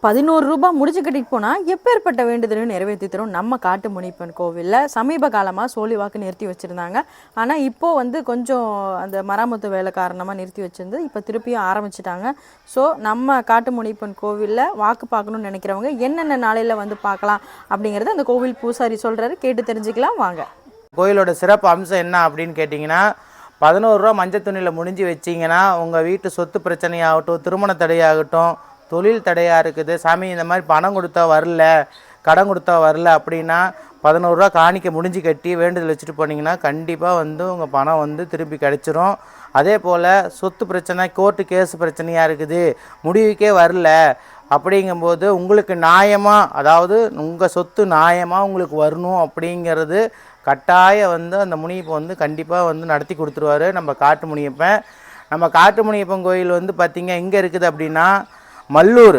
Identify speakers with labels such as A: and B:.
A: 11 ரூபாய் முடிச்சு கட்டிட்டு போனால் எப்பேற்பட்ட வேண்டுதலும் நிறைவேற்றி தரும் நம்ம காட்டு முனிப்பன் கோவிலில். சமீப காலமாக சோழிவாக்கு நிறுத்தி வச்சுருந்தாங்க. ஆனால் இப்போது வந்து கொஞ்சம் அந்த மராமத்து வேலை காரணமாக நிறுத்தி வச்சுருந்து இப்போ திருப்பியும் ஆரம்பிச்சிட்டாங்க. ஸோ நம்ம காட்டு முனிப்பன் கோவிலில் வாக்கு பார்க்கணுன்னு நினைக்கிறவங்க என்னென்ன நாளையில் வந்து பார்க்கலாம் அப்படிங்கிறத அந்த கோவில் பூசாரி சொல்கிறாரு, கேட்டு தெரிஞ்சுக்கலாம் வாங்க.
B: கோயிலோட சிறப்பு அம்சம் என்ன அப்படின்னு கேட்டிங்கன்னா, 11 ரூபா மஞ்சள் துணியில் முடிஞ்சு வச்சிங்கன்னா உங்கள் வீட்டு சொத்து பிரச்சனையாகட்டும், திருமண தடையாகட்டும், தொழில் தடையாக இருக்குது, சாமி இந்த மாதிரி பணம் கொடுத்தா வரல, கடன் கொடுத்தா வரல அப்படின்னா 11 ரூபா காணிக்க முடிஞ்சு கட்டி வேண்டுதல் வச்சுட்டு போனீங்கன்னா கண்டிப்பாக வந்து உங்கள் பணம் வந்து திருப்பி கிடச்சிரும். அதே போல் சொத்து பிரச்சனை, கோர்ட்டு கேஸ் பிரச்சனையாக இருக்குது, முடிவுக்கே வரல அப்படிங்கும்போது உங்களுக்கு நியாயமாக, அதாவது உங்கள் சொத்து நியாயமாக உங்களுக்கு வரணும் அப்படிங்கிறது கட்டாயம் வந்து அந்த முனியப்பன் வந்து கண்டிப்பாக வந்து நடத்தி கொடுத்துருவாரு நம்ம காட்டு முனியப்பன். நம்ம காட்டு முனியப்பன் கோயில் வந்து பார்த்திங்க எங்கே இருக்குது அப்படின்னா மல்லூர்